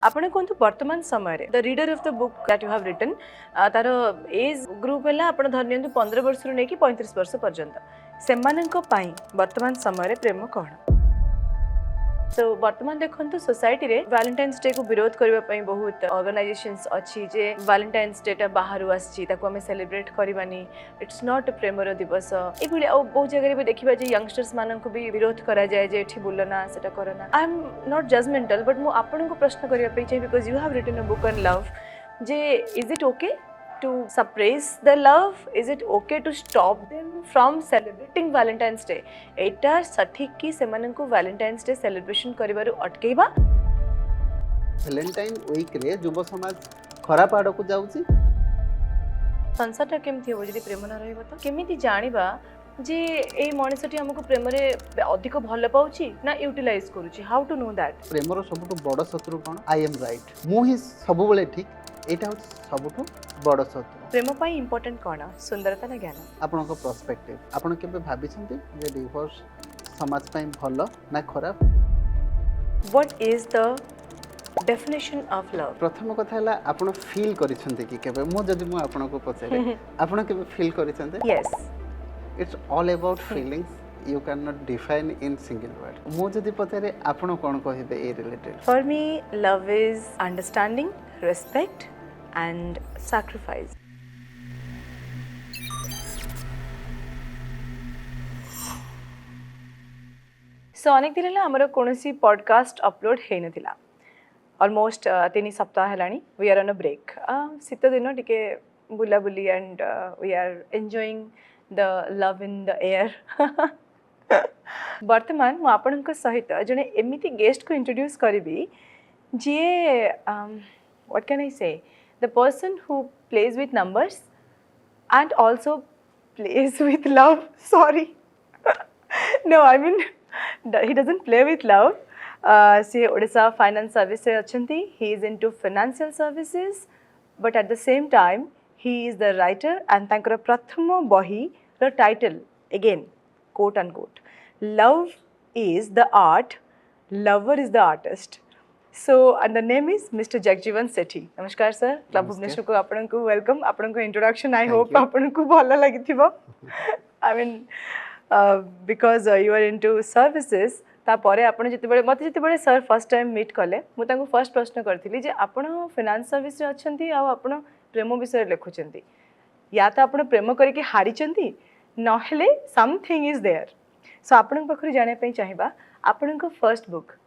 आपण कहतु वर्तमान समय the reader of the book that you have written तार एज ग्रुप है आपण धरनियंतु 15 वर्ष रु नेकी 35 वर्ष पर्यंत सेमानंक पई वर्तमान समय प्रेम कौन तो वर्तमान देखो सोसाइटी रे वैलेंटाइन्स डे को विरोध करने बहुत ऑर्गेनाइजेशंस अच्छी जे वैलेंटाइन्स डे बाहर आमे सेलिब्रेट करवानी इट्स नॉट प्रेमर दिवस ये बहुत जगह भी देखा जे यंगस्टर्स मानक भी विरोध करा जाए जे एठी बुलना सेटा करना I am not judgmental but मु आपन को प्रश्न करबा चाहिए because you have written a book on love जे is it okay to suppress the love? Is it okay to stop them from celebrating Valentine's Day? एटा सठिक कि सेमानंकु Valentine's Day celebration करिबारु अटकेबा वैलेंटाइन वीक रे युव समाज खराब आड़ को जाउची संसारटा केमथि हो जदि प्रेम न रहइबो त केमिति जानिबा जे ए मनुष्यटी हमको प्रेम रे अधिक भल पाउची ना यूटिलाइज करूची हाउ टू नो दैट प्रेमर सबुठु बड़ शत्रु कोन आई एम राइट मु ही सब बेले ठीक एटा हो सबुठु बड़ शत्रु प्रेम पई इंपोर्टेंट कोन सुंदरता ना ज्ञान आपन को पर्सपेक्टिव आपन केबे भाबी छथि जे डिवोर्स समाज पई भलो ना खराब what is the definition of love प्रथम कथा हला आपन फील करिसंते कि केबे मु जदि मु आपन को पछरे आपन केबे फील करिसंते yes it's all about feelings you can not define in single word मु जदि पछरे आपन कोन कहिबे ए related for me love is understanding respect and sacrifice. So अनेक दिन है हमर कोनोसी पॉडकास्ट अपलोड हे नथिला ऑलमोस्ट 3 सप्ताह हेलानी we are on a break शीत दिन टिके बुला बुली and we are enjoying the love in the air वर्तमान मु आपनक सहित जने एमिति गेस्ट को इंट्रोड्यूस करबी जे what can I say? The person who plays with numbers and also plays with love. Sorry. No, I mean, he doesn't play with love. See, Odisha Finance Services achanti. He is into financial services, but at the same time, he is the writer and tankara prathama bahi the title again, quote unquote. Love is the art, lover is the artist. So and the name is Mr. Jagjivan Sethi. Namaskar sir. Club Bhubaneswar को आपन को welcome आपन को introduction I hope आपन को भल लागिथिबो. I mean because you are into services ता परे आपन जति बळे मते जति बळे सर फर्स्ट टाइम मीट कले मु तांको फर्स्ट प्रश्न करथिली जे आपन फाइनेंस सर्विस रे अछंती आ आपन प्रेम विषय लेखुचंती या त आपन प्रेम करी के हारी चंती नहेले समथिंग इज देयर सो आपन पखरी जाने पई चाहिबा आपन को फर्स्ट बुक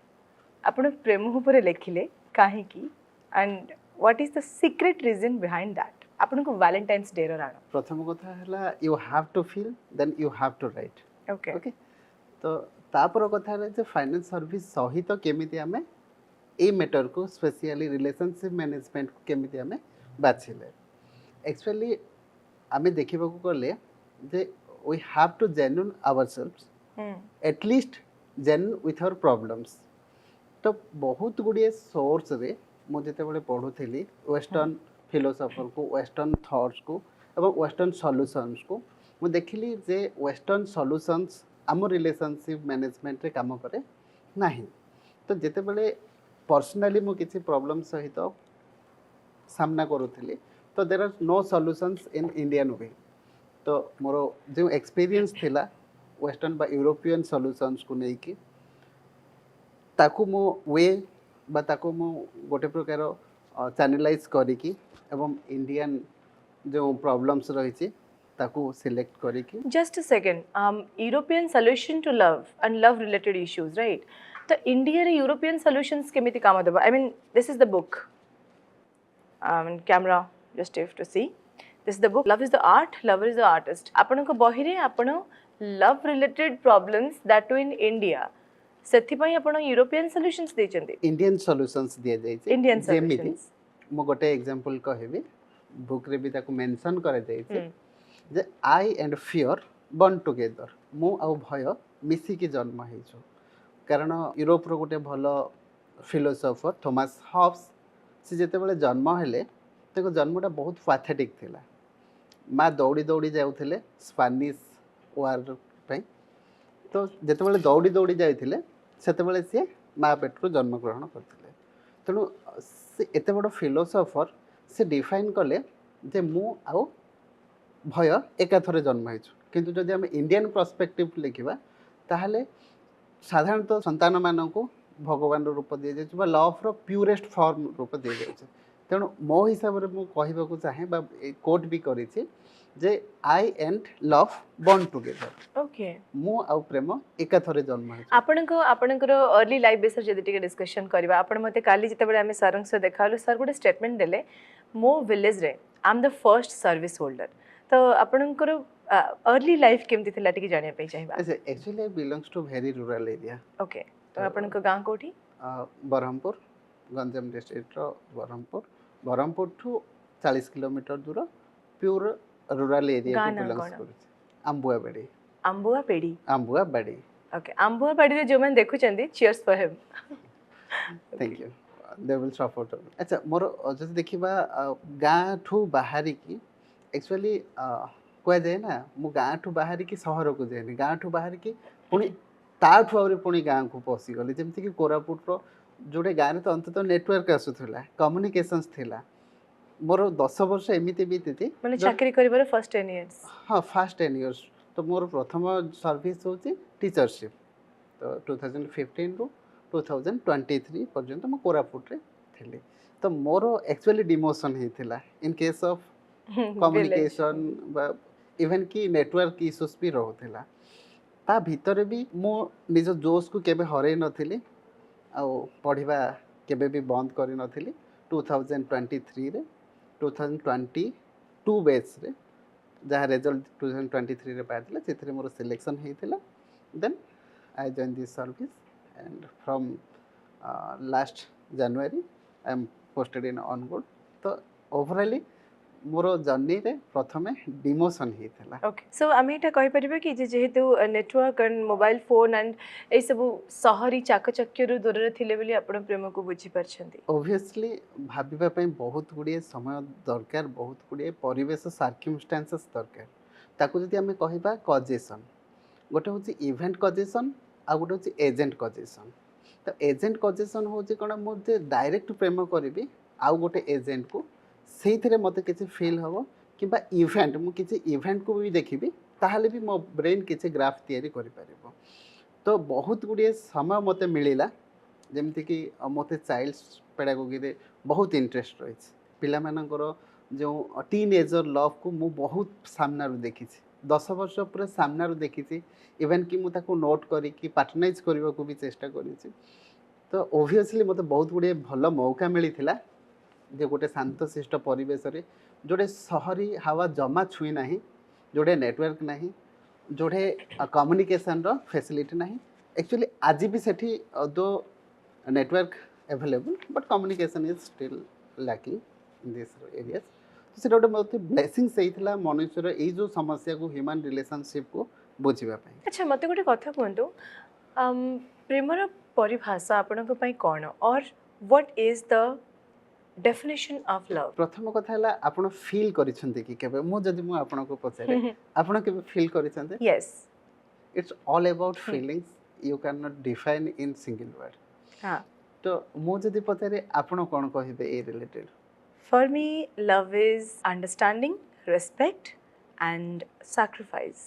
आपण प्रेम ऊपर लिखिले काहे की and what is the secret reason behind that आपण को वैलेंटाइन्स डे रो राणो प्रथम कथा हला you have to feel then you have to write okay okay तो तापर कथा रे जे फाइनेंस सर्विस सहित केमिति हमें ए मैटर को स्पेशली रिलेशनशिप मैनेजमेंट को केमिति हमें बाछिले एक्चुअली हमें देखिबा को करले जे we have to genuine ourselves at least genuine with our problems तो बहुत गुड़िए सोर्स रे मु जेते बळे पढुथिली वेस्टर्न फिलोसोफर को वेस्टर्न थॉट्स को एवं वेस्टर्न सॉल्यूशंस को मु देखिली जे वेस्टर्न सॉल्यूशंस आम रिलेशनशिप मैनेजमेंट रे काम करे नाही तो जेते बळे पर्सनली मु किछि प्रॉब्लम सहित सामना करूथिली तो there are no solutions in Indian way तो मोर जो एक्सपीरियंस थिला वेस्टर्न बा यूरोपियन सॉल्यूशंस को नै कि ताकू मो वे बा ताकू मो गोटे प्रकार चैनलाइज करिकी एवं इंडियन जो प्रॉब्लम्स रही ताकू सिलेक्ट करिकी just a second European solution to love and love related issues right तो इंडिया रे यूरोपियन सॉल्यूशंस केमिति काम देबा I mean this is the book camera just have to see this is the book love is the art lover is the artist आपन को बही रे आपन love related problems that too in India सेथि पई आपण यूरोपियन सॉल्यूशंस देचंदी Indian solutions दिया जाय छै इंडियन सॉल्यूशंस मो गोटे एग्जांपल कहबी बुक रे भी ताको मेंशन करे जाय छै जे I and fear bond together मो आ भय मिसी की जन्म हेछो कारण यूरोप रो गोटे भलो फिलोसोफर थॉमस हॉब्स से जेते बेले जन्म हेले तेको जन्मटा बहुत पैथेटिक थिला मा दौड़ी दौड़ी जाउथिले स्पेनिश वार पे तो जेते बेले दौड़ी दौड़ी जाइथिले सेते बेले से माँ पेटरू जन्म ग्रहण करथिले तेणु से एत बड़ फिलोसोफर से डिफाइन कले जे मु आउ भय एकाथरे जन्म हो किंतु जदि आम इंडियन पर्सपेक्टिव लिखा ताहले साधारणतः संतान मानक भगवान रूप दि जाए लव प्यूरेस्ट फॉर्म रूप दि जाए तेणु मो हिसाब से मुझे चाहे कोट भी करी जे I and love bond together okay मु आउ प्रेम एकाथरे जन्म हो आपणकर अर्ली लाइफ विषय जदि टिके डिस्कशन करबा आपण मते काली जितेबेले आमे सरंग से देखालु सर गोटे स्टेटमेंट देले मो विलेज रे I am the first service holder तो आपणकर अर्ली लाइफ केमती थिला टिके जानिया पे चाहिबा actually I belongs to very rural area okay तो आपणकर गां कोठी बरहमपुर गंजाम डिस्ट्रिक्ट बरहमपुर ठू 40 किलोमीटर दूर प्योर रूरल एरिया गाँ को नाम बिलोंग्स कौन? करूचे अंबुआ पेड़ी ओके अंबुआ पेड़ी रे जो मैंने देखु चंदी cheers for him thank you they will support अच्छा मोर जब देखा गाँ ठू बाहर की एक्चुअली कह जाए ना मु गाँ ठू बाहर की सहर को जाए गाँ ठू बाहर की पुणी ताठू आहुरी पुणी गाँ को पशिगली जमीक कि कोरापुटर जोड़े गाँव तो अंत नेटवर्क आसूला कम्युनिकेशंस थिला मोर 10 वर्ष एमती बीती माने चाकरी करिबार फर्स्ट 10 इयर्स हाँ फास्ट 10 इयर्स तो मोर प्रथम सर्विस हूँ टीचरशिप तो 2015 रु 2023 पर्यंत मो कोरापुट थी तो मोर एक्चुअली डिमोशन होता in case of communication even कि नेटवर्क इश्यूज भी रोला ता भितर भी मो निज जोश को केबे हरई नथिली आ पढ़िबा केबे भी बंद करी नथिली 2023 रे 2022 बैच रे जहाँ रिजल्ट 2023 रे पाइला से मोर सिलेक्शन होता then I join this service and from last January I am posted in onboard तो ओवरऑली मोर जर्नी रे प्रथमे डिमोशन होता ओके सो आमे एटा कहि परिबे कि जेहेतु network and mobile phone and ए सब सहरी चाकचक्यरु दूर रे थिले बेली आपण प्रेम को बुझी परछंती ओब्वियसली भाबिबा पई बहुत गुड़िए समय दरकार बहुत गुड़िए परिवेश सर्कमस्टांसेस दरकार ताकू जदि आमे कहिबा कजेशन गोटे होची इवेंट कजेशन आ गोटे होची एजेंट कजेशन तो एजेंट कजेशन होची कोन मो जे डायरेक्ट प्रेम करिवि आ गोटे एजेंट को से मत किसी फिल हम कि इवेंट मुझे इवेंट को भी देखी ताहले भी मो ब्रेन किसी ग्राफ तैयारी करि परिबो तो बहुत गुड़िए समय मत मिलला जमती कि मत चाइल्ड पेडागोगी रे बहुत इंटरेस्ट रही पिला मानकर जो टीन एजर लव को मु बहुत सामना देखी 10 वर्ष पूरा सामना देखी इवेन कि मुझे नोट करी पार्टनाइज करने को भी चेष्टा करी तो ओब्वियसली मत बहुत गुड़िए भल मौका मिलता जे गोटे शांतशिष्ट परिवेश रे जोड़े सहरी हवा जमा छुई ना जोड़े नेटवर्क ना जोड़े कम्युनिकेशन रो फैसिलिटी ना एक्चुअली आज भी सेठी दो network available but communication is still lacking in this areas तो से गोटे मत ब्लेसिंग से मनुष्यर ये जो समस्या को ह्यूमन रिलेशनशिप को बुझीबा पई अच्छा मते गोटे कथा कहंतु प्रेमर परिभाषा आपन को पई कोन और what is the definition of love प्रथम कथा है आपण फील करिसंते कि केबे मु जदि मु आपण को पचारे आपण केबे फील करिसंते yes it's all about feelings you can not define in single word हां तो मु जदि पचारे आपण कोन कहिबे ए related for me love is understanding respect and sacrifice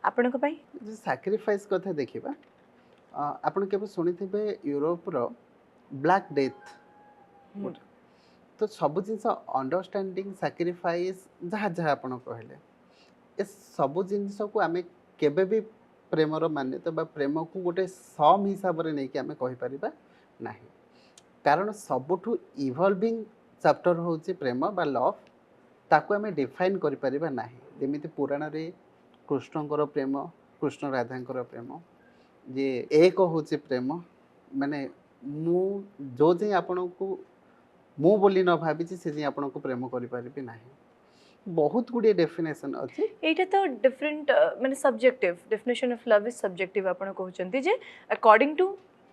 आपण को पई जे सैक्रिफाइस कथा देखिबा आपण केबे सुनिथिबे यूरोप रो ब्लैक डेथ तो सब जिन अंडरस्टैंडिंग सैक्रिफाइस जहाँ जहाँ आप कहले ए सब जिन को आम केबे भी प्रेमर मान्यता बा प्रेम को गोटे सम हिसाब से नहीं आम कहीपर ना कारण सबुठु इवॉल्विंग चैप्टर हूँ प्रेम बा लव ताकू आम डिफाइन करें ना जमी पुराण रे कृष्णकर प्रेम कृष्ण राधांकर प्रेम जे एक हूँ प्रेम माने मु जो जे आपण को मु बोली न भावी से जे आपण को प्रेम करि परिबे नाही बहुत गुडी डेफिनेशन अछि एटा तो डिफरेंट माने subjective definition of love is subjective आपण कहउचंती जे अकॉर्डिंग टू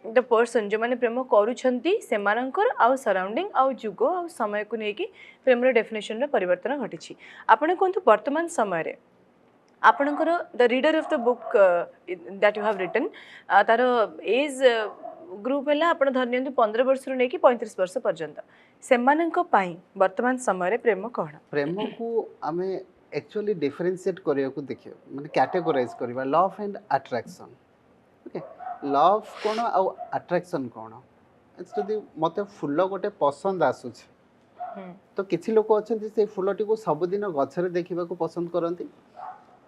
द पर्सन जो माने प्रेम करूछंती से मानकर आ सराउंडिंग आ जुग आ समय को नेकी प्रेम रो डेफिनेशन रो परिवर्तन घटिछि आपण कोंतु वर्तमान समय रे आपणकर the reader of the book that you have written तार एज ग्रुप है आप धरनी 15 वर्ष नहीं कि 35 वर्ष पर्यंत से वर्तमान समय प्रेम कौन प्रेम को आम एक्चुअली डिफरेंशिएट करने को देखिए माने कैटेगोराइज करवा love and attraction okay love कौन आउ अट्रैक्शन कौन जदि मत फुल गोटे पसंद आसूछ तो किसी लोक अच्छा से फुलटी को सबुदिन गचरे देखा पसंद करती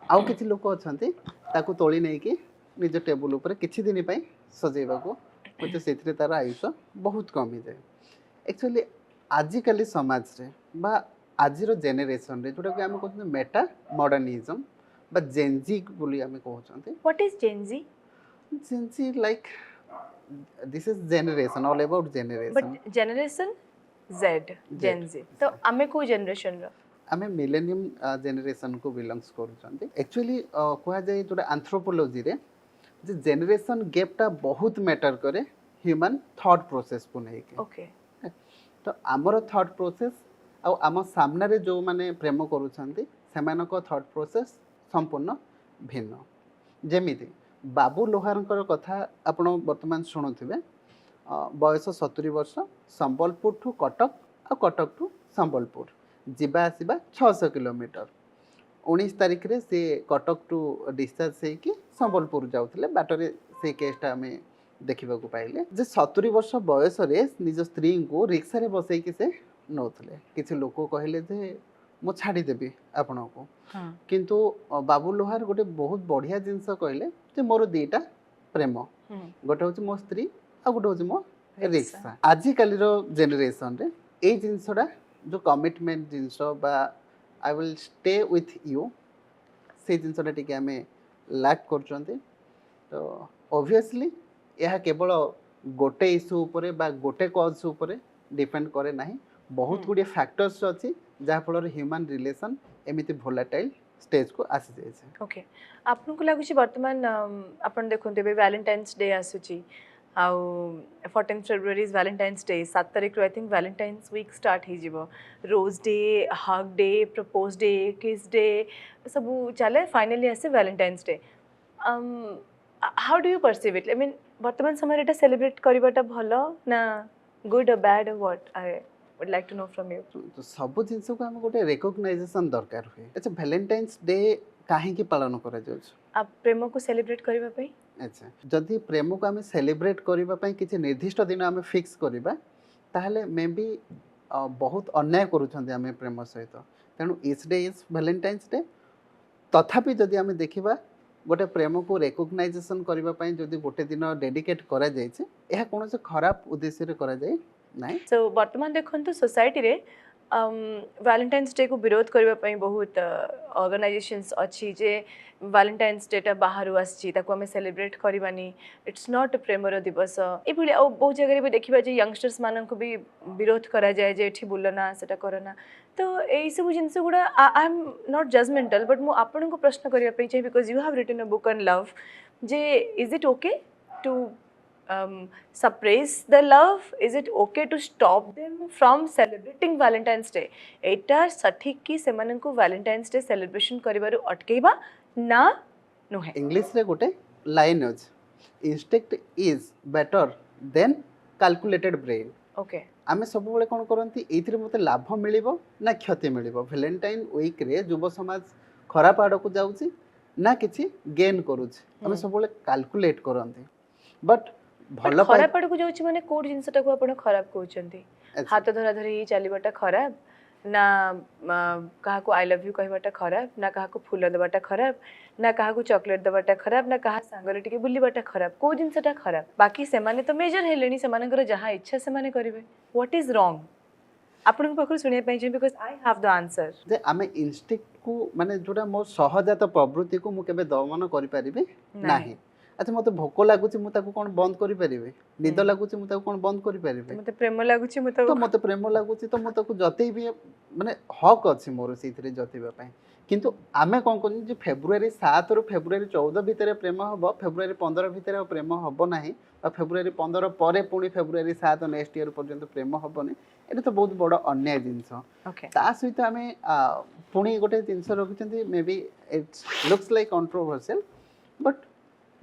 आउ किसी लोक अच्छा तोली नहीं कि निज टेबुल उपर किछि दिन पई सजेबा को होते से तार आयुष बहुत कमी जाए एक्चुअली आजिकली समाज रे बा आजिर जेनेरेशन रे जोटा कि आम कहते मेटा मॉडर्निज्म बा जेनजी बोली आम कहते what is Gen Z Gen Z like this is generation all about generation but generation Z Gen Z तो आमे को जेनरेशन रो आम मिलेनियम जेनरेशन को बिलोंग्स कर एक्चुअली कह जाए जो एंथ्रोपोलॉजी रे जे जेनरेशन गैपटा बहुत मैटर करे ह्यूमन थॉट प्रोसेस को लेके ओके तो आमर थॉट प्रोसेस आ आम सामने जो माने प्रेम करूछंती सेमानक थॉट प्रोसेस संपूर्ण भिन्न जेमिति बाबू लोहारकर कथा आपण वर्तमान शुणुथिबे बयस 70 वर्ष संबलपुर ठू कटक आ कटक ठू संबलपुर जीवा आसवा 600 किलोमीटर 19 तारीख रे से कटक टू डिस्चार्ज होगी संबलपुर जाऊे बाटर से केसटा आम देखा पाइले जे 70 वर्ष बयस निज स्त्री को रिक्सा रे बसैकी से नौले किसी लोक कहले जे मु छाड़देवी आपण को किंतु बाबू लोहार गोटे बहुत बढ़िया जिनस कहले जे मोर दीटा प्रेम गोटे हूँ मो स्त्री आ गोटे हूँ मो रिक्सा आजिकल जेनेरेशन रे ए जिनसटा जो कमिटमेंट जिनस बा I will stay with you से जिनसटा टी आम लैक कर तो ऑब्वियसली यह केवल गोटे इश्यू उपरे बा गोटे कॉज उपरे डिपेंड करे ना बहुत गुड़िए फैक्टर्स अच्छी जहाँफल ह्यूमन रिलेशन एमती भोलाटाइल स्टेज को आसी जाए ओके आपको लगुच बर्तमान आपन देखते वैलेंटाइन्स डे आसूची आउ 14 फेब्रुआरी इज वैलेंटाइन्स डे 7 तारीख I think Valentine's week start हो rose day hug day propose day kiss day सब चले फाइनली आसे Valentine's day how do you perceive it I mean वर्तमान समय एटा सेलिब्रेट करबाटा भलो ना गुड और bad what I would like to know from you तो सब जिनस को आम गोटे रिकॉग्नाइजेशन दरकार हुए अच्छा वैलेंटाइन्स डे कहीं पालन करा आप प्रेम को सेलिब्रेट करबा पई अच्छा जदि प्रेम को आम सेलिब्रेट करने किसी निर्दिष्ट दिन आम फिक्स करवा ताहले मे बी बहुत अन्याय करुँच आम प्रेम सहित तेणु etch day is Valentine's day तथापि जदि आम देखा गोटे प्रेम को रिकॉग्नाइजेशन करने जदि गोटे दिन डेडिकेट करा जायछि यह कौन से खराब उद्देश्य करा जाए नहीं सो वर्तमान देखो सोसाइटी रे वैलेंटाइन्स डे को विरोध करने बहुत ऑर्गेनाइजेशंस अच्छी जे वैलेंटाइन्स डेटा बाहर आम सेलिब्रेट करवानी इट्स नॉट प्रेमर दिवस ये बहुत जगह भी देखा जे यंगस्टर्स मान को भी विरोध करा जाए जे एठी बुलना सेटा करना तो यही सब जिनस गुड़ा I am not judgmental but मु आपन को प्रश्न करने चाहिए because you have written a book on love जे is it okay to suppress the love is it okay to stop them from celebrating valentine's day एटा सठिक कि सेमानन को valentine's day celebration करिबारु अटकेबा ना नुहे इंग्लिश रे गोटे लाइन अछि instinct is better than calculated brain okay आमे सब बेले कोन करंती एथिरे मते लाभ मिलिबो ना क्षति मिलिबो वैलेंटाइन वीक रे युव समाज खराब आड़ को जाउची ना किछि गेन करूची आमे सब बेले कैलकुलेट करंती बट भल खराब आड़ को जाउची माने कोड जिंसटा को आपण खराब कहउचंती हाथ धरा धरी चलीबाटा खराब ना कहा को आई लव यू कहबाटा खराब ना कहा को फूल देबाटा खराब ना कहा को चॉकलेट देबाटा खराब ना कहा सांगरे टिके बुलीबाटा खराब को जिंसटा खराब बाकी से माने तो मेजर हेलेनी से मानकर जहां इच्छा से माने करिवे व्हाट इज रॉन्ग आपन को पखर सुनिया पई जे because I have the answer जे आमे इंस्टिंक्ट को माने जोटा मोर सहजात प्रवृत्ति को मु केबे दमन करि परिबे नाही अच्छा मत भोक लगुच मुझे कौन बंद करें निद लगुच मुझे कौन बंद करें मते प्रेम लगुच तो मत प्रेम लगुच तो मुझे जतई भी माने हक अच्छी मोर से जतवा किंतु आमे कौन कर फेब्रुआरी 7 रु फेब्रुआरी 14 भितर प्रेम हम फेब्रुआरी 15 भितर प्रेम हम ना फेब्रुआरी 15 पर पुणी फेब्रुआरी 7 नेक्स्ट ईयर पर्यंत प्रेम हेनी ये तो बहुत बड़ अन्याय जिनस सहित आम पुणी गोटे जिनस रखिंट maybe it's looks like controversial but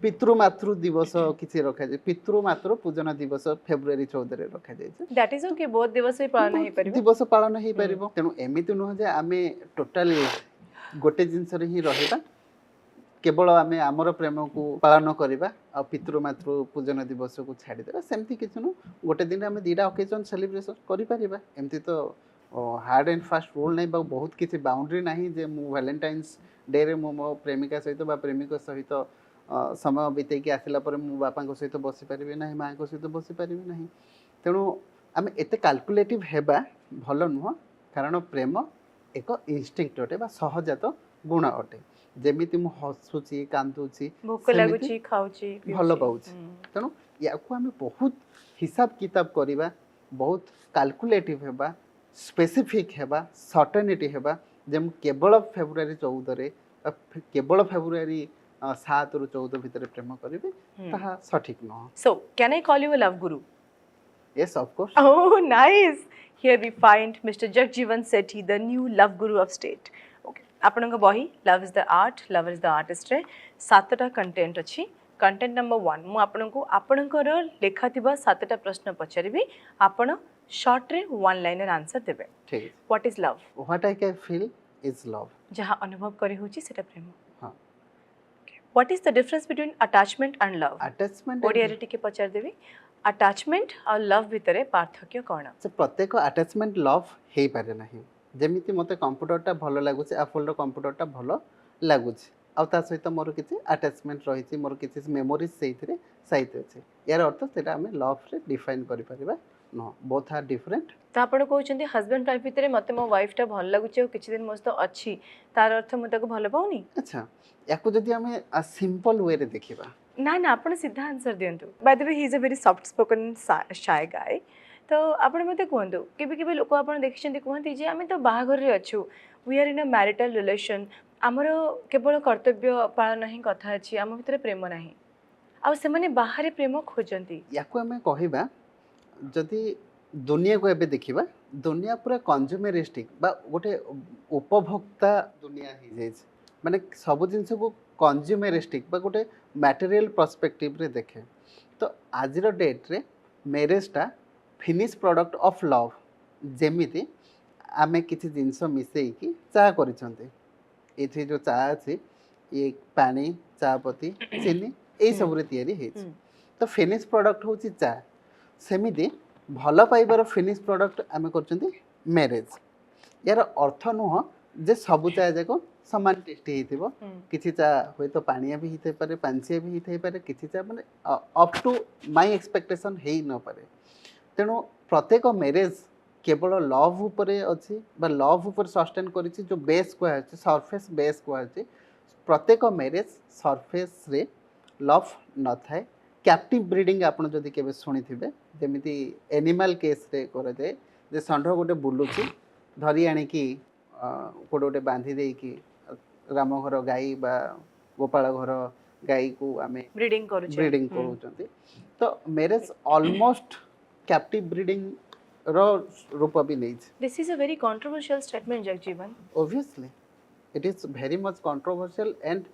ପିତୃମାତୃ ଦିବସ କିଛି ରଖାଯାଏ, ପିତୃମାତୃ ପୂଜନ ଦିବସ ଫେବୃଆରୀ 14 ରେ ରଖାଯାଇଛି। दैट इज ओके, बहुत दिवस ही पालन ही परिबो। ଦିବସ ପାଳନ ହେଇପାରିବ। ତେଣୁ ଏମିତି ନୁହଁ ଯେ ଆମେ ଟୋଟାଲ ଗୋଟେ ଜିନିଷରେ ହିଁ ରହିବା, କେବଳ ଆମେ ଆମର ପ୍ରେମକୁ ପାଳନ କରିବା ଆଉ ପିତୃମାତୃ ପୂଜନ ଦିବସକୁ ଛାଡ଼ିଦେବା, ସେମିତି କିଛି ନୁହଁ। ଗୋଟେ ଦିନ ଆମେ ଦୁଇଟା ଅକେଜନ ସେଲିବ୍ରେସନ କରିପାରିବା। ଏମିତି ତ ହାର୍ଡ ଆଣ୍ଡ ଫାଷ୍ଟ ରୁଲ୍ ନାହିଁ ବା ବହୁତ କିଛି ବାଉଣ୍ଡରୀ ନାହିଁ ଯେ ମୁଁ ଭ୍ୟାଲେଣ୍ଟାଇନ୍ସ ଡେରେ ମୁଁ ମୋ ପ୍ରେମିକା ସହିତ ବା ପ୍ରେମିକ ସହିତ ସମୟ ବିତେଇକି ଆସିଲା ପରେ ମୁଁ ବାପାଙ୍କ ସହିତ ବସିପାରିବି ନାହିଁ, ମାଆଙ୍କ ସହିତ ବସିପାରିବି ନାହିଁ। ତେଣୁ ଆମେ ଏତେ କାଲକୁଲେଟିଭ ହେବା ଭଲ ନୁହଁ, କାରଣ ପ୍ରେମ ଏକ ଇନଷ୍ଟିଙ୍କ୍ଟ ଅଟେ ବା ସହଜାତ ଗୁଣ ଅଟେ। ଯେମିତି ମୁଁ ହସୁଛି କାନ୍ଦୁଛି भूख ସେମିତି लागुची खाउची ଭଲ ପାଉଛି। ତେଣୁ ୟାକୁ ଆମେ ବହୁତ ହିସାବ କିତାବ କରିବା, ବହୁତ କାଲକୁଲେଟିଭ ହେବା, ସ୍ପେସିଫିକ୍ ହେବା, ସର୍ଟେନିଟି ହେବା ଯେ ମୁଁ କେବଳ ଫେବୃଆରୀ 14ରେ କେବଳ ଫେବୃଆରୀ 7ରୁ 14 ଭିତରେ ପ୍ରେମ କରିବି, ତାହା ସଠିକ ନୁହଁ। So can I call you a love guru? Yes of course. Oh, nice. Here we find Mr. Jagjeevan Sethi, the new love guru of state. Okay. आपनका बही love is the art, love is the artist रे 7टा content अछि। Content number 1 मु आपनको आपनकर लेखा थिबा 7टा प्रश्न पचारिबी, आपण short रे वन लाइनर आंसर देबे। ठीक है। What is love? What I can feel is love. जहाँ अनुभव करी होची सेटा प्रेम। हाँ। What is the difference between attachment and love? Attachment Odia रे टिके पचार देबी। अटैचमेंट और लव भितरे पार्थक्य कोन? से प्रत्येक अटैचमेंट लव हे पारे नहीं। जेमिति मते कंप्यूटरटा भलो लागुचे, एप्पल रो कंप्यूटरटा भलो लागुचे, आ ता सहित मोर किछि अटैचमेंट रहिछि, मोर किछि मेमोरीज सेइथिरे साइते अछि। यार अर्थ सेटा हमें लव रे डिफाइन करि परिबा नो, बोथ आर डिफरेंट। तो आपण कहउछन्ती हस्बैंड वाइफ भितरे मते मो वाइफ टा भल लागुचे और किछि दिन मोस तो अछि, तार अर्थ मु ताको भल पाउनी? अच्छा, याको जदि हमें सिंपल वे रे देखिबा। ना ना, आपण सीधा आंसर दियंतु। By the way, he is a very soft spoken shy guy. तो आपण मते कहंतु, केबे केबे लोक आपण देखिछन्ती कहंती जे आमे तो बाहाघर रे अछु, we are in a marital relation, हमरो केवल कर्तव्य पालन ही कथा अछि, हम भितरे प्रेम नाही, आ से माने बाहर प्रेम खोजंती। याको हमें कहिबा जदि दुनिया को एबे देखिबा, दुनिया पूरा कंज्यूमरिस्टिक बा गोटे उपभोक्ता दुनिया ही जाइछ। माने सब जिंस को कंज्यूमरिस्टिक बा गोटे मटेरियल पर्सपेक्टिव रे देखे तो आज डेट रे मैरिज टा फिनिश प्रोडक्ट ऑफ लव। जेमिति आमे किछि जिंस मिसेई की चा करिसंते, एथि जो चा अछि ये पानी चापत्ती चीनी ए सब रे तयारी हेछि, तो फिनिश प्रोडक्ट होछि चा। सेमिति भल पाइबार फिनिश प्रोडक्ट आमे करचंती मैरिज। यार अर्थ नुह जे सब चा जाक समान टेस्टी हेतिबो, किछि चा होय तो पानिया भी हिते पारे, पांचिया भी हिते पारे, किछि चा माने अप टू माय एक्सपेक्टेशन हेई न पारे। तेणु प्रत्येक मैरिज केवल लव उपरे अछि बा लव उपर सस्टेन करिछि, जो बेस को अछि सरफेस बेस को अछि। प्रत्येक मैरिज सरफेस रे लव न थाए। कैप्टिव ब्रीडिंग आपण जदि केबे सुनि थिबे, जेमिति एनिमल केस रे करे जाए जे षंढ गोटे बुलुछि धरी आनी कि कोडे गोटे बांधी देई कि राम घर गाई बा गोपाल घर गाई को आमे ब्रीडिंग करूचंती। तो मैरिज ऑलमोस्ट कैप्टिव ब्रीडिंग रो रूप भी नहीं। This is a very controversial statement Jagjivan. Obviously it is very much controversial and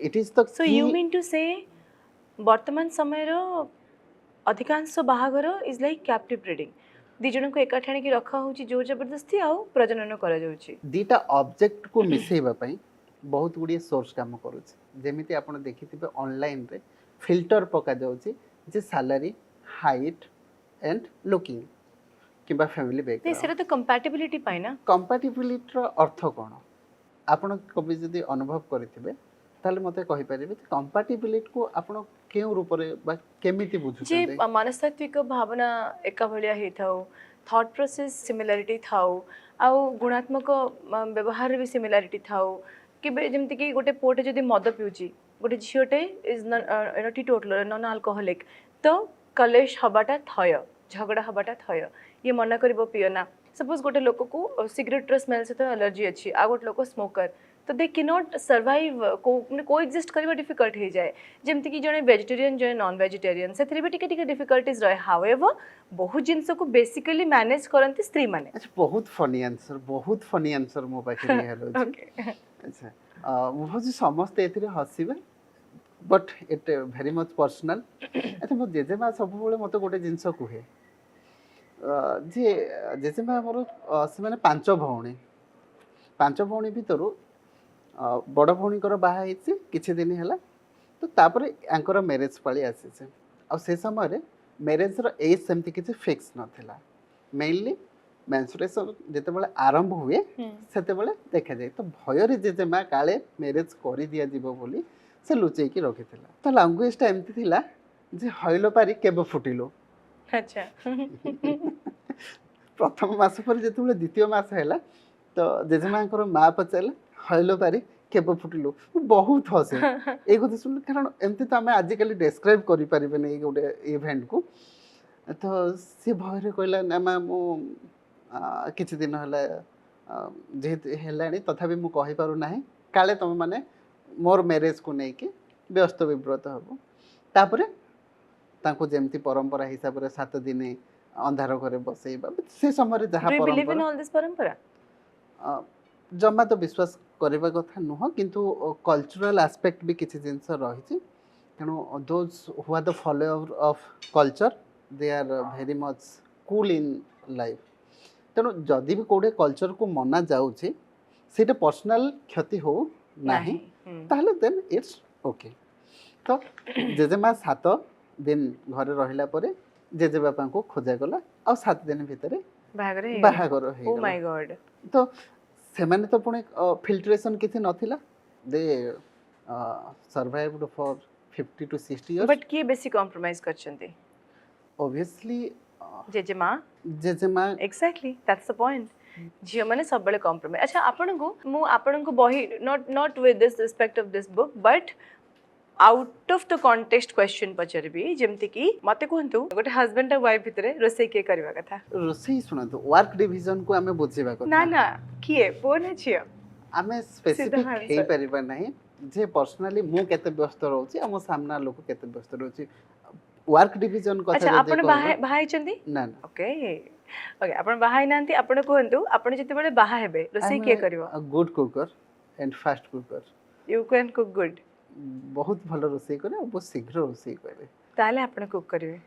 it is the So you mean to say वर्तमान समय रो अधिकांश बाहागर इज लाइक कैप्टिव ब्रीडिंग, दी जन को एकाठी आनी रखा होची जोर जबरदस्ती आउ प्रजनन करा जाउची। दीटा ऑब्जेक्ट को मिसेइबा पई बहुत गुडी सोर्स काम करूची। जेमिति आपण देखिथिबे ऑनलाइन रे फिल्टर पका जाउची जे सैलरी, हाइट एंड लुकिंग किबा फैमिली बैकग्राउंड। सेरा तो कंपैटिबिलिटी पाई ना। कंपैटिबिलिटी रो अर्थ कोन आपण कभी जदि अनुभव करथिबे ताले मते कहि परिबे कंपैटिबिलिटी को आपण केउ रूप रे बा केमिति बुझु जे मानसतात्विक भावना एका भलिया हे थाउ, थॉट प्रोसेस सिमिलरिटी थाउ, आ गुणात्मक व्यवहार भी सिमिलरिटी थाउ। कि जेमति कि गोटे पोटे जदि मद पिउची, गोटे झियोटे इज नॉट टीटोटलर नॉन अल्कोहलिक, तो कलेश हबाटा थय, झगड़ा हबाटा थय, ये मना करबो पियोना। सपोज गोटे लोक को सिगरेट रो स्मेल से तो एलर्जी अछि, आ गोटे लोक स्मोकर, तो दे कैन नॉट सर्वाइव, को एक्जिस्ट करबा डिफिकल्ट हे जाए। जेमति कि जने वेजिटेरियन जने नॉन वेजिटेरियन, सेथरे भी टिके टिके डिफिकल्टीज रहे। हाउएवर बहुत जिंस को बेसिकली मैनेज करंती स्त्री माने। अच्छा, बहुत फनी आंसर मो पाखे हेलो। ओके, अच्छा, मुझे समस्त एथिरे हसिबे but it very much personal. अच्छा मो जेजेमा सब मते गोटे जिनस कहे जे जेजेमा मोर से माने पांच भौणी भितर बड़ भौणीकर बाहा होती किछि दिन है तो तापर यांकर मैरेज पाली आसी आ से समय मैरेज रो एज सेमती किछि फिक्स नथिला मेनली मेंस्ट्रुएशन जेतेबेले आरंभ हुए सेतेबेले देखा जाए तो भयर जेजेमा काले मैरेज करि दिया जीवो बोली से लुचेई की रखिथिला तो लैंग्वेजटा एमती थिला जे हइलो पारी केबे फुटिलो अच्छा प्रथम मास पर जेतेबेले द्वितीय मास हैला तो जेजेमांकर माँ पचारे हइलो पारी केबे फुटिलो बहुत हसे ए कथा सुन कारण एमती तो आम आजिकल डेस्क्राइब करि परिबे नै गोटे इवेंट को तो सी भयर कहला ना माँ मु किछि दिन हला जेहेतु हेलानी तथापि मु कहि पारु नाही काले तुम माने मोर मैरेज को लेकिन व्यस्त विव्रत हम तापर तांको जेमती परंपरा हिसाब रे 7 दिन अंधार घरे बसैबा से समय जहाँ Do you believe in परंपरा all this परंपरा? जमा तो विश्वास करबा कथा नुह किंतु कल्चरल एस्पेक्ट भी किछि जिंस रहिछि तेणु those who are the follower of culture they are very much cool in life तेणु जदि भी कोडे कल्चर को मना जाउछि सेटा पर्सनल क्षति हो नाही ताहले देन इट्स ओके तो जेजेमा 7 दिन घरे रहिला परे जेजे बापा को खोजा गला आ 7 दिन भितरे बाहागर हे Oh my god. तो सेमाने तो पुणे फिल्ट्रेशन किछि नथिला दे survived for 50 to 60 years But किए बेसी compromise करछन्ती obviously जेजेमा exactly that's the point. झियो माने सब बेले compromise. अच्छा आपन को बही not with this respect of this book but out of the context question पचरबी जेमति कि मते कहंतु गोटे हस्बैंड और वाइफ भितरे रोसई के करबा कथा रोसई सुनंतु वर्क डिवीजन को हमें बुझिबा कथा ना किए पो ना छियो हमें स्पेसिफिक हे परिबा नहीं जे पर्सनली मु केते व्यस्त रहउची आ मो सामना लोक केते व्यस्त रहउची वर्क डिवीजन कथा अच्छा आपण बाहाई चंदी ना ओके ओके आपण बाहाई नांती आपण कहंतु आपण जते बेले बाहा हेबे रोसई के करबो good cooker and fast cooker you can cook good बहुत भलो रोसई करे बहुत शीघ्र रोसई करे ताले आपण कुक करिवे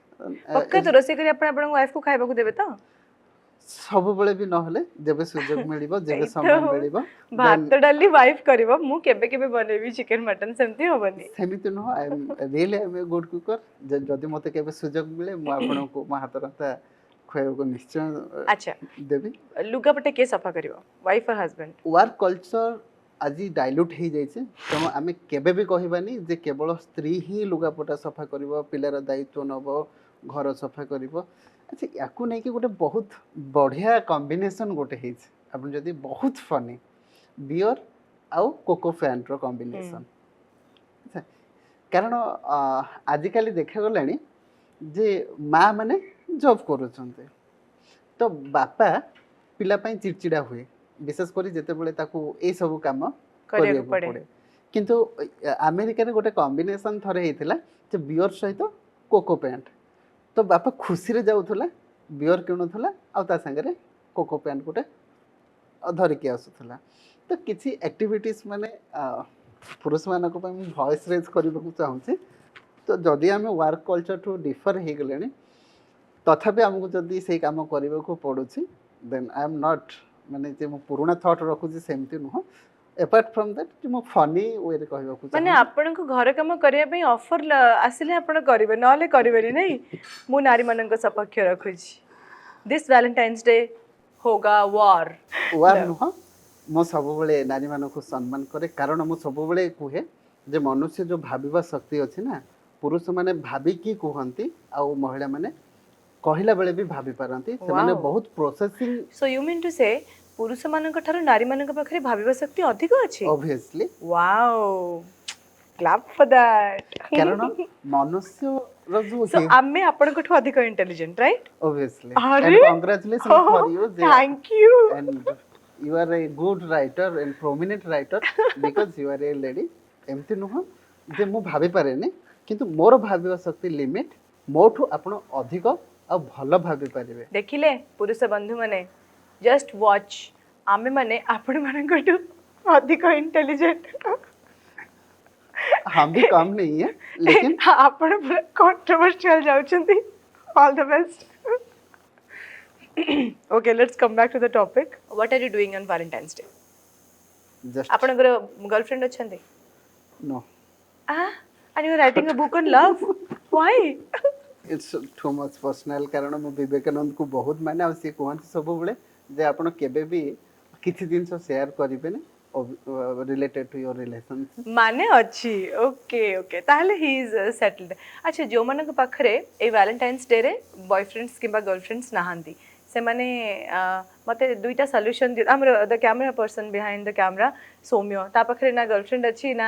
पक्का तो रोसई करी आपण वाइफ को खाइबा को देबे तो सब बेले भी नहले जेबे सुजोग मिलिबो जेबे समय मिलिबो भात डाली वाइफ करिवो मु केबे केबे बनेबी चिकन मटन सेमती होबनी सेमिति न I am really I am good cooker जदि मते केबे सुजोग मिले मु आपण को मा हाथ रता खयो को निश्चय अच्छा देबी लुगा पटे के सफा करिवो वाइफ और हस्बैंड वर्क कल्चर आज डाइल्यूट हो जाइए तेणु आम केबे भी कहबानी जे केवल स्त्री ही लुगापटा सफा कर पिलार दायित्व नब घर सफा कर अच्छा या नहीं कि गोटे बहुत बढ़िया कॉम्बिनेशन गोटे आप जदि बहुत फनी बियर आउ कोको फैन रो कॉम्बिनेशन अच्छा कारण आजिकल देखा गला जे माँ माने जॉब करुछन्ते तो बापा पिला चिड़चिड़ा हुए विशेषकर जितेबाला ये सब कम करिया पड़े किंतु अमेरिका रे गोटे कॉम्बिनेशन थरे हेतिला जे बियर सहित कोको पैंट तो बापा खुशी रे जाउथला बियर किणुथला आ ता संगे रे कोको पैंट गोटे धरिकी आसुथला तो किसी एक्टिविटीज माने पुरुष मानक पय मु वॉइस रेज करबा को चाहूची तो जदि आम वर्क कल्चर टू डिफर हो गले तथापि आमको जदि से काम करने को पड़ुछि देन आई एम नॉट माने जे मु पुराना थॉट रखुछि सेमती नुह अपार्ट फ्रॉम दैट जे मु फनी वे रे कहबा को माने आपन को घर काम करिया पे ऑफर आसिले आपन करिवे नले करिवेनी नहीं मु नारी मानन को सपक्ष रखुछि दिस वैलेंटाइन्स डे होगा वार नुह मो सब बेले नारी मान को सम्मान करे कारण मु सब बेले कहे जे मनुष्य जो भाबिबा शक्ति अछि ना पुरुष माने भाबी की कहंती आ महिला माने कहिला बेले भी भाबी पारंती से माने बहुत processing so you mean to say पुरुष मानक ठारो नारी मानक पाखरे भाबिबा शक्ति अधिक अछि obviously wow clap for that कारण मनुष्य रो जो सो आमे आपन को अधिक intelligent right obviously and congratulation for you thank you and you are a good writer and prominent writer because you are a lady एमती नुह जे मु भाबी पारेनी किंतु मोर भाबिबा शक्ति लिमिट मोठू आपण अधिक आ भल भाबी पारिबे देखिले पुरुष बंधु माने जस्ट वॉच आमे माने आपण मानकटू अधिक इंटेलिजेंट हम भी कम नहीं है लेकिन ଆପଣ ପୁରା controversial ଯାଉଛନ୍ତି all the best okay let's come back to the topic what are you doing on Valentine's Day just ଆପଣଙ୍କର गर्लफ्रेंड ଅଛନ୍ତି no and you are writing a book on love why it's too much personal कारण मु विवेकानंद को बहुत माने आ से कहते सब बेले जे आपण केबे भी किछि दिन शेयर करिबेनी रिलेटेड टू योर रिलेशनशिप माने अच्छी ओके ओके ताहले ही इज सेटल्ड अच्छा जो मानक पाखरे ए वैलेंटाइन्स डे रे बॉयफ्रेंड्स किंबा गर्लफ्रेंड्स नाहांती से माने मते दुईटा सॉल्यूशन दि हमर the camera person behind the camera Saumya ता पाखरे ना गर्लफ्रेंड अच्छी ना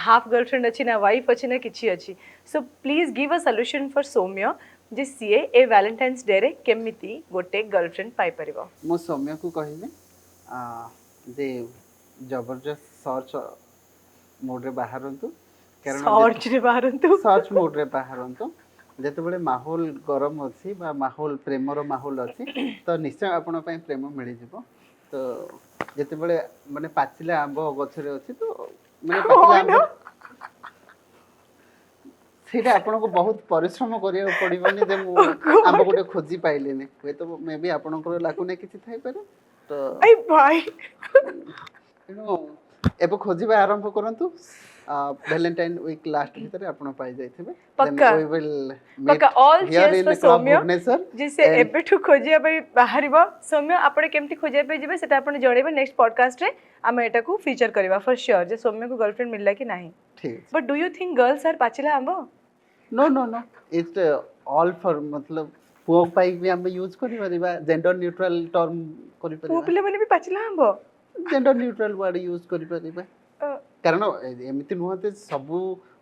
हाफ गर्लफ्रेंड अच्छी ना वाइफ अच्छी ना किछि अच्छी so please give a solution for Saumya जे सीए ए वैलेंटाइन्स डे रे केमिति गोटे गर्लफ्रेंड पाई परिबो मो सौम्य को कहिबे जे जबरदस्त सर्च मोड रे बाहरंतु सर्च रे बाहरंतु सर्च मोड रे बाहरंतु जेतेबेले माहौल गरम अछि बा माहौल प्रेमर माहौल अछि तो निश्चय आपण पय प्रेम मिलि जिवो तो जेतेबेले माने पाचिला आंब गछरे अछि तो माने पाचिला आंब सेटा आपण को बहुत परिश्रम करिया पड़िबनी जे मु आंब गोटे खोजी पाइलेनी होय तो मे बी आपण को लागुने किछि थाइ पारे तो आई भाई एबो खोजिबा आरंभ करंतु वैलेंटाइन वीक लास्ट भीतर आपण पाई जाइथिबे पक्का वी विल पक्का ऑल चीयर्स फॉर सौम्य भुवनेश्वर जिसे एबेठु खोजिया पई बाहरिबो सौम्य आपण केमती खोजिया पई जिबे सेटा आपण जणेबे नेक्स्ट पॉडकास्ट रे आमे एटा को फीचर करबा फॉर श्योर जे सौम्य को गर्लफ्रेंड मिलला कि नाही ठीक but do you think girls are पाचिला आंबो no no no it's all for मतलब पुओ पाई भी हम यूज करि परिबा जेंडर न्यूट्रल टर्म करि परिबा पुपले माने भी पाचिला आंबो जेंडर न्यूट्रल वर्ड यूज करि परिबा कारण एमिति नुहते सबु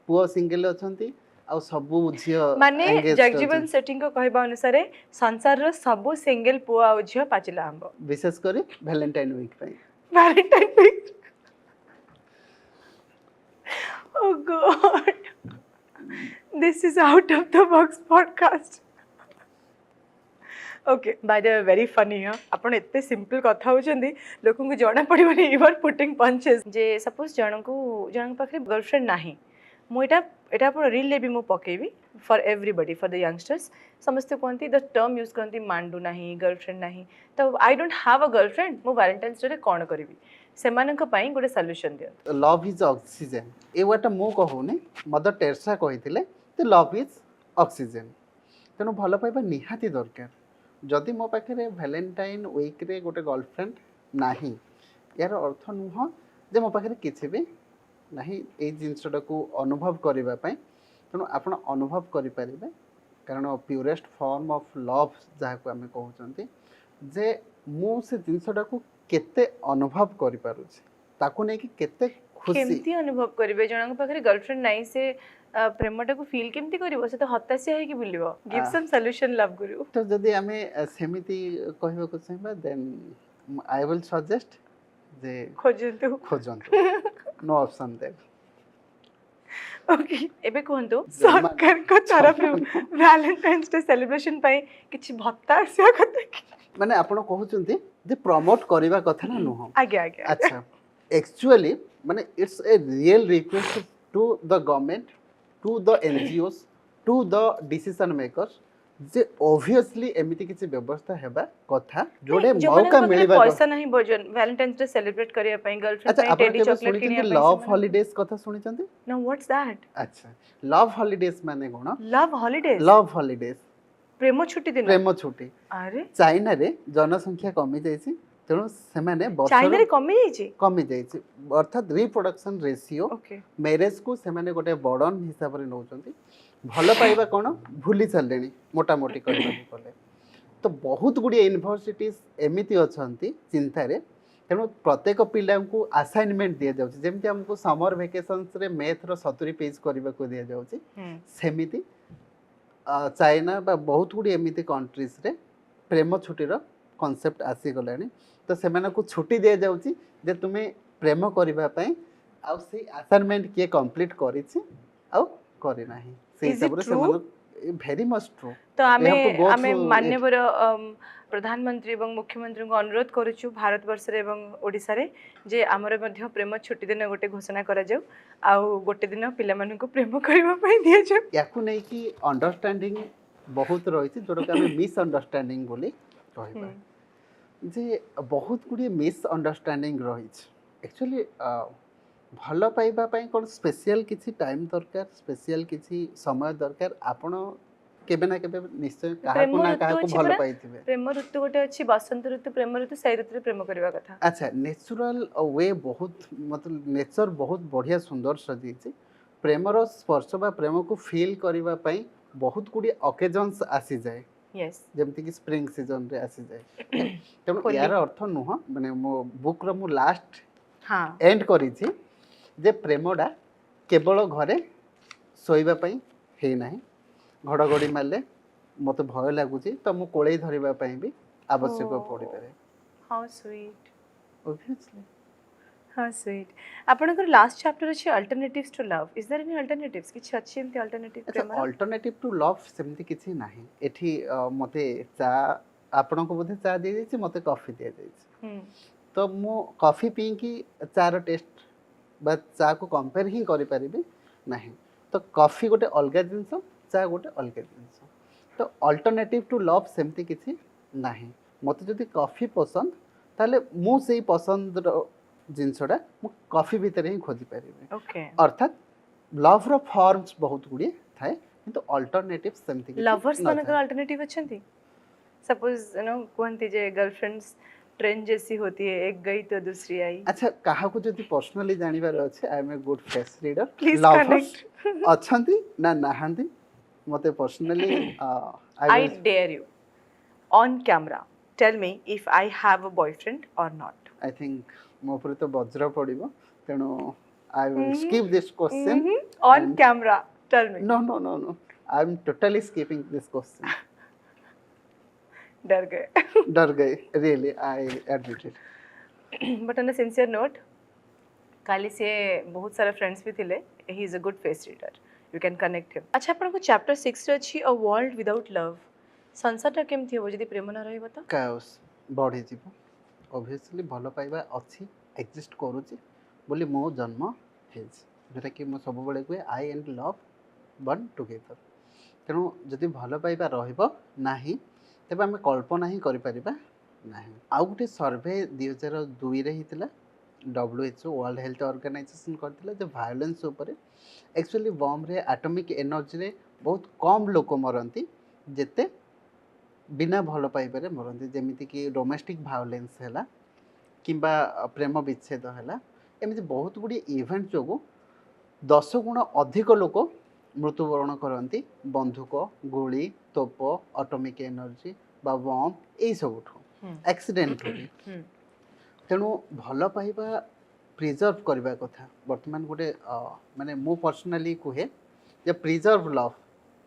पुओ सिंगल अछंती आ सबु झियो माने जगजीवन सेटिंग को कहबा अनुसार संसार रो सबु सिंगल पुआ आ झियो पाचिला आंबो विशेष करी वैलेंटाइन वीक पई Valentine week oh god this is out of the box podcast okay by the very funny हाँ आपण एते सिंपल कथा होचंदी लोकन को जणा पड़िबनी यू आर पुटिंग पंचेस जे सपोज जन पाखरे गर्लफ्रेंड नाही मु एटा आपण रील ले भी मु पकेबी for everybody for the youngsters समस्त कोंती द टर्म यूज करती मांडू नाही गर्लफ्रेंड नाही तो I don't have a girlfriend मु वैलेंटाइन्स डे रे कोन करबी सेमानक पई गोटे solution दियंत love is oxygen A वाटा मु कहूनी मदर टेरेसा कहिथिले ते लव इज ऑक्सीजन तेनु भलो पाइबा निहाती दरकार जदि मो पाखे वैलेंटाइन वीक रे गोटे गर्लफ्रेंड नाही यार अर्थ नुह जे मो पाखे किछि भी नाही ए जिंसटा को अनुभव करिबा पई तेणु आपण अनुभव करि परिबे कारण प्योरेस्ट फॉर्म ऑफ लव जहा को हमें कहउचंती जे मु से जिंसटा को केते अनुभव करि पारुछि ताको नै कि केते खुशी केमती अनुभव करिवे जणक पाखरे गर्लफ्रेंड नाही से प्रेमटा को फील केमती करिवो से तो हताशा है कि बुलिवो give some solution love guru तो जदि हमें सेमिति कहबो को चाहिबा देन आई विल सजेस्ट जे खोजंतु नो ऑप्शन दे ओके एबे कोहंतु सरकार को तरफ वैलेंटाइन्स डे सेलिब्रेशन पई किछि भत्ता आसिया कते माने आपण कहउचंती जे प्रमोट करिवा कथा ना नुह आगे आगे अच्छा एक्चुअली माने it's a real request to the government to the NGOs to the decision makers जे ऑब्वियसली एमिति किछि व्यवस्था हेबा कथा जोडे मौका मिलिबा पैसा नहीं भोजन वैलेंटाइन्स डे सेलिब्रेट करिया पई गर्लफ्रेंड पई टेडी चॉकलेट किनिया पई लव हॉलिडेज कथा सुनिचंती नो व्हाट्स दैट अच्छा लव हॉलिडेज माने कोन लव हॉलिडेज प्रेम छुट्टी अरे चाइना रे जनसंख्या कमी जायछि तेणु सेमाने चाइना रे कमी जायछि अर्थात रिप्रोडक्शन रेशियो मैरिज को सेमाने गोटे बर्डन हिसाब रे नउचंती भलो पाइबा कोन भूली चलेनी मोटा मोटी करबा कोले तो बहुत गुडी यूनिवर्सिटीज एमिति अछंती चिंता रे तेणु प्रत्येक पिला को असाइनमेंट दिया जाउछि जेमति हमको समर वेकेशंस रे मैथ रो 70 पेज करबा को दिया जाउछि सेमिति चाइना बा बहुत गुडी एमिति कंट्रीज रे प्रेम छुट्टी रो कांसेप्ट आसी गलानी तो सेमाने को छुट्टी दिया जाउछि जे तुमे प्रेम करबा पई आ से असाइनमेंट के कंप्लीट करिछि आ करि नाही से हिसाब रे सेमाने very much true. तो We have to आमे go आमे through it. माननीय प्रधानमंत्री एवं मुख्यमंत्री को अनुरोध करूछु भारत वर्ष रे एवं ओडिसा रे जे हमर मध्य प्रेम छुट्टी दिन गोटे घोषणा करा जाऊ आउ गोटे दिन पिला मानन को प्रेम करबा पई दिया जाऊ याकू नहीं कि अंडरस्टैंडिंग बहुत रही जोटा आम मिसअंडरस्टैंडिंग बोली कहबा जे बहुत गुड़िए मिसअंडरस्टैंडिंग रही एक्चुअली भल पाइबा पई कोन स्पेशल किसी टाइम दरकार स्पेशल किसी समय दरकार आपण केबे ना केबे निश्चय काहाकू ना काहाकू भल पाइथिबे प्रेम ऋतु गोटे अछि बसंत ऋतु प्रेम ऋतु सही ऋतु रे प्रेम करबा कथा अच्छा नेचुरल वे बहुत मतलब नेचर बहुत बढ़िया सुंदर सजी प्रेमर स्पर्श बा प्रेम को फील करबा पई बहुत गुड़िए ओकेजन्स आसी जाए यस जमती कि स्प्रिंग सीजन रे आसी जाए तेणु यार अर्थ नुह माने मो बुक रो मु लास्ट हां एंड करी जे प्रेमडा केवल घरे सोइबा पई हे नाही घड़घड़ी मारले मत भय लगुच तो मु कोड़े धरबा पई भी आवश्यक पड़ी पारे how sweet obviously how sweet आपनकर लास्ट चैप्टर अछि alternatives to love is there any alternatives किछ अछि एमती अल्टरनेटिव प्रेम अल्टरनेटिव टू लव सेमती किछि नाही एठी मते चा आपन को बोधे चा दे दैछि मते कॉफी दे दैछि तो मु कॉफी पी की चार टेस्ट बा चा को कंपेयर ही करि परिबे नाही तो कॉफी गोटे अलग जिंस चा गोटे अलग जिंस तो अल्टरनेटिव टू लव सेमती किछि नाही मते जदि कॉफी पसंद ताले मु सेही पसंद जिनसटा मु कॉफी भीतर ही खोजी पारिबे ओके अर्थात लव रो फॉर्म्स बहुत गुडी थाए किंतु अल्टरनेटिव सेमती लवर्स मानकर अल्टरनेटिव अछंती सपोज यू नो कोहंती जे गर्लफ्रेंड्स ट्रेन जैसी होती है एक गई तो दूसरी आई अच्छा कहा को जदि पर्सनली जानिबार अछि I am a good face reader Please lovers अछंती ना नाहंती मते personally I dare you on camera tell me if I have a boyfriend or not I think मो पर तो वज्र पड़िबो तेनु I will skip this question on camera tell me no no no no I am totally skipping this question डर गए डर गए really I admit it but on a sincere note काली से बहुत सारा फ्रेंड्स भी थिले he is a good face reader you can connect him अच्छा आपन को चैप्टर 6 रे अछि अ वर्ल्ड विदाउट लव संसारटा केमथि हो जदि प्रेम न रहइबो त काओस बढ़ी जीव ऑब्वियसली भल पाइबा अच्छी एक्जिस्ट करूची बोली मो जन्म हेज जोटा कि मो सब बेले कहे आई एंड लव बर्न टुगेदर तेणु जदि भल पाइबा रहिबो नाही तेबे आमे कल्पना ही करि परिबा नाही आउ गुटे सर्वे 2002 रे हितला WHO वर्ल्ड हेल्थ ऑर्गेनाइजेशन करथिला जे वायलेंस ऊपर एक्चुअली बम रे एटॉमिक एनर्जी रे बहुत कम लोक मरंती जेते बिना भल पाइबारे मरंती जेमिति कि डोमेस्टिक वायलेंस हैला किंबा प्रेम विच्छेद हैला एमिति बहुत गुडी इवेंट जोगु 10 गुण अधिक लोक मृत्युवरण करती बंधुक गोली तोप एटॉमिक एनर्जी बा बम यही सब एक्सीडेंट तेणु भल पाइबा प्रिजर्व करबा कथा वर्तमान गोटे माने मु पर्सनली कहे जे preserve love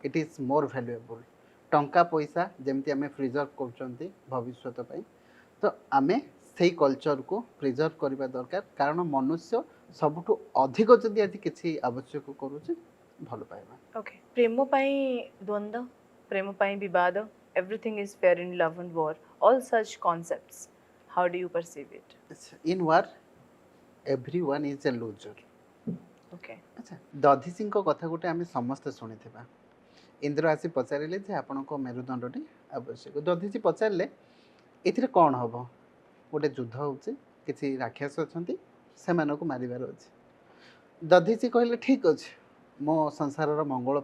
it is more valuable टंका पैसा जमती आम प्रिजर्व कर भविष्य तो आम से कल्चर को प्रिजर्व करबा दरकार कारण मनुष्य सबुठु अधिक जदि आज किसी आवश्यक करूचे भल पाइबा ओके प्रेम पई द्वंद्व प्रेम पई विवाद everything is fair in love and war all such concepts how do you perceive it in war everyone is a loser okay अच्छा दधी सिंह कथा गोटे आम समस्ते शुणी इंद्र आसी पचारे जे आपण मेरुदंडी आवश्यक दधी जी पचारे ए कौन हम गोटे युद्ध होचे किसी राक्षस अच्छा से मारिबार अच्छे दधी जी कहले ठीक अच्छे मो संसार मंगल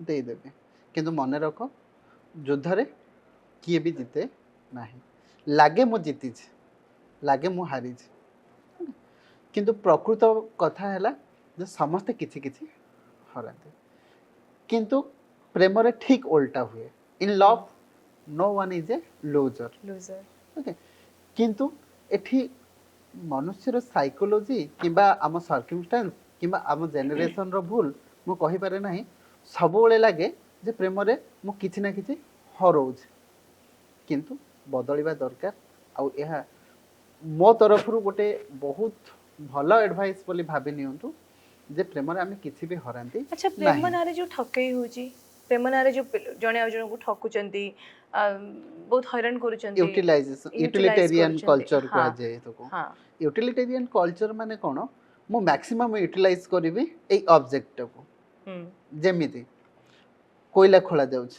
देदेवी किंतु मन रख युद्ध रे किए भी जीते ना लगे मु जीति लगे मु हारी किंतु प्रकृत कथा है जो समस्ते किछि किछि हराते किंतु प्रेम रे ठीक उल्टा हुए in love no one is a loser okay किंतु एठी मनुष्यर साइकोलॉजी किंबा आम सर्कमस्टांस किंबा आम जेनेरेशन रो भूल मु कहि पारे नाही सब बेले लागे जे प्रेम रे मु किछि ना किछि हरोज किंतु बदलिबा दरकार आ यह मो तरफ गोटे बहुत भल एडवाइस बोली भाबी नियंतु जे प्रेम रे आमे किछि भी हरांती अच्छा प्रेम नारे जो ठकई होजी प्रेम नारे जो जने जन को ठकुचंती बहुत हैरान करूचंती यूटिलाइजेशन utilize यूटिलिटेरियन କରୁଛନ୍ତି। कल्चर ହଁ, को जाए तो हाँ यूटिलिटेरियन कल्चर माने कोन मु मैक्सिमम यूटिलाइज करबी ए ऑब्जेक्ट को हम्म जेमिति कोयला खोला जाउछ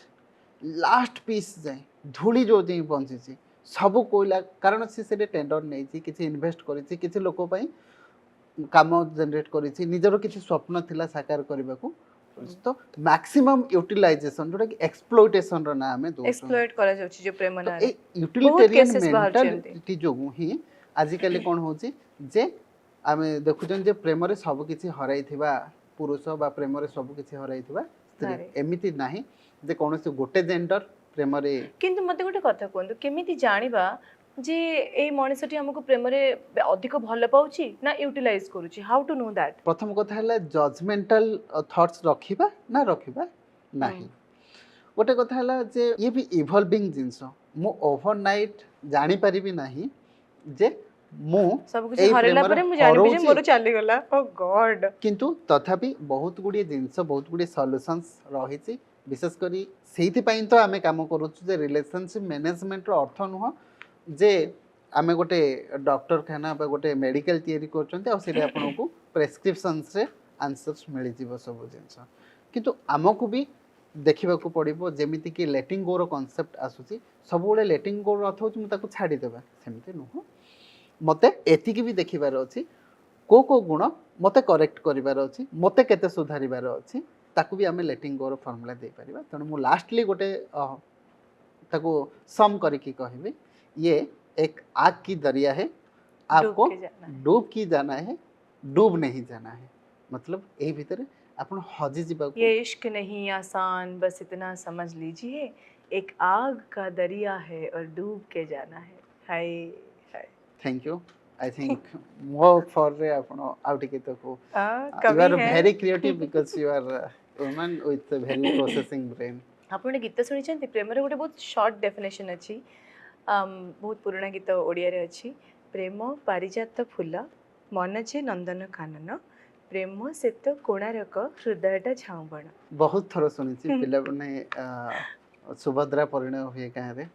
लास्ट पीस जाए धूली जो जे पहुंची सब कोयला कारण से टेंडर नहीं किसी इन्वेस्ट करिछि किसी लोक पई काम जनरेट करिछि निजरो किसी स्वप्न थिला साकार करबा को तो मैक्सिमम यूटिलाइजेशन जोटा कि एक्सप्लॉइटेशन रो नाम में दो एक्सप्लॉइट करा जाउची जो प्रेम तो नारे ए यूटिलिटेरियन cases बाहरचंती। मेंटालिटी जोगु ही आजिकली कोन होची जे आमे देखुचन जे प्रेम रे सब किछि हराइथिबा पुरुष बा प्रेम रे सब किछि हराइथिबा स्त्री नारी। एमिति नाही जे कोनोसे गोटे जेंडर प्रेम रे किंतु मते गोटे कथा कहंतु केमिति जानिबा जे ए मनुष्यटी हमको प्रेम रे अधिक भल पाउची ना यूटिलाइज करूची हाउ टू नो दैट प्रथम कथा हला जजमेंटल थॉट्स रखिबा ना रखिबा नाही गोटे कथा हला जे ये भी इवॉल्विंग जिंस मु ओवरनाइट जानि परिबी नाही जे मु सब कुछ एई हरेला प्रेमरे परे मु जानिबी जे हरौची। मोर चली गला ओ गॉड किंतु तथापि बहुत गुडी जिंस बहुत गुडी सॉल्यूशंस रहिछि विशेष करी सेहिति पई तो आमे काम करूछु जे रिलेशनशिप मैनेजमेंट रो अर्थ नुह जे आमे गोटे डॉक्टर खाना बा गोटे मेडिकल तयारी करचंते आ सेटा आपनको प्रेस्क्रिप्शंस रे आंसर्स मिलि जीव सब जिंस किंतु आमको भी देखा पड़ो जमीती कि लेटिंग गो रनसेप्ट आसूसी सब बड़े लेटिंग गो अर्थ हो ताको छाड़ीदेवा सेमती नुह मते एतिकी भी देखिबार अछि को गुण मते करेक्ट करिबार अछि मते केते सुधारिबार अछि ताकू भी आमे लेटिंग गो रो फार्मूला दे परिबा तण मु लास्टली गोटे ताको सम करके कहबे ये एक आग की दरिया है आपको डूब की जाना है डूब नहीं जाना है मतलब यही भीतर अपन हजी जीवा ये इश्क नहीं आसान बस इतना समझ लीजिए एक आग का दरिया है और डूब के जाना है hi hi thank you I think more for रे अपन आउट के तो को you are very creative because you are woman with very processing brain आपण गीत सुनी छथि प्रेम रे गोटे बहुत शॉर्ट डेफिनेशन अछि बहुत पुराना गीत ओडिया रे अछि प्रेम पारिजात फूल मन जे नंदन कानन प्रेम से तो कोणारक हृदयटा झाउबण बहुत थरो सुनी छी पिला बने सुभद्रा परिणय हुए कहाँ रे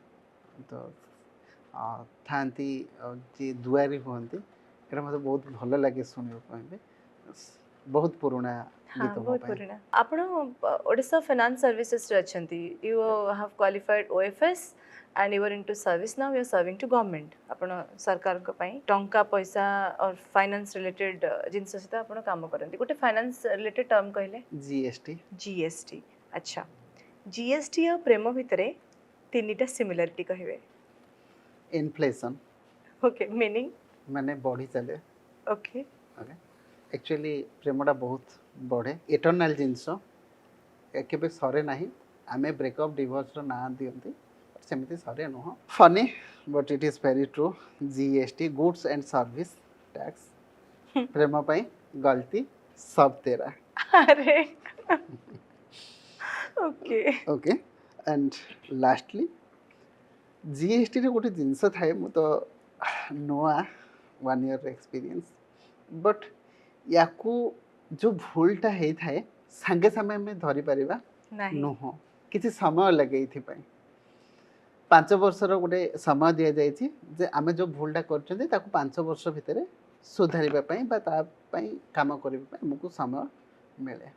तो थांती जे दुआरी होंती एटा मते बहुत भल लागे सुनियो पइबे बहुत पुराना हाँ बहुत पुराना आपण ओडिशा फाइनेंस सर्विसेज रे अछंती you have qualified OFS and you are into service now you are serving to government आपण सरकार को पई टंका पैसा और फाइनेंस रिलेटेड जिंस सहित आपण काम करंती गोटे फाइनेंस रिलेटेड टर्म कहले जीएसटी अच्छा जीएसटी और प्रेम भितरे तीनटा सिमिलरिटी कहबे इन्फ्लेशन ओके मीनिंग माने बढ़ी चले ओके ओके एक्चुअली प्रेमटा बहुत बढ़े इटर्नल जिंस केबे सरे नाही आमे ब्रेकअप डिवोर्स रो ना दियंती सेमती सरे नुह funny but it is very true GST goods and service tax प्रेम पई गलती सब तेरा अरे okay okay and lastly GST रे गोटे जिंस थाए मु तो नोआ 1 ईयर एक्सपीरियंस बट याकू जो भूलटा हे थाए संगे समय में धरी परिबा नहीं नुह किछि समय लगे थी पई 5 वर्षर गोटे समय दिया जाइए जे आमे जो भूलटा करछन्ते ताकू 5 वर्ष भितर सुधारिबा पई बा ता पई काम करिबा पई हमकु समय मिले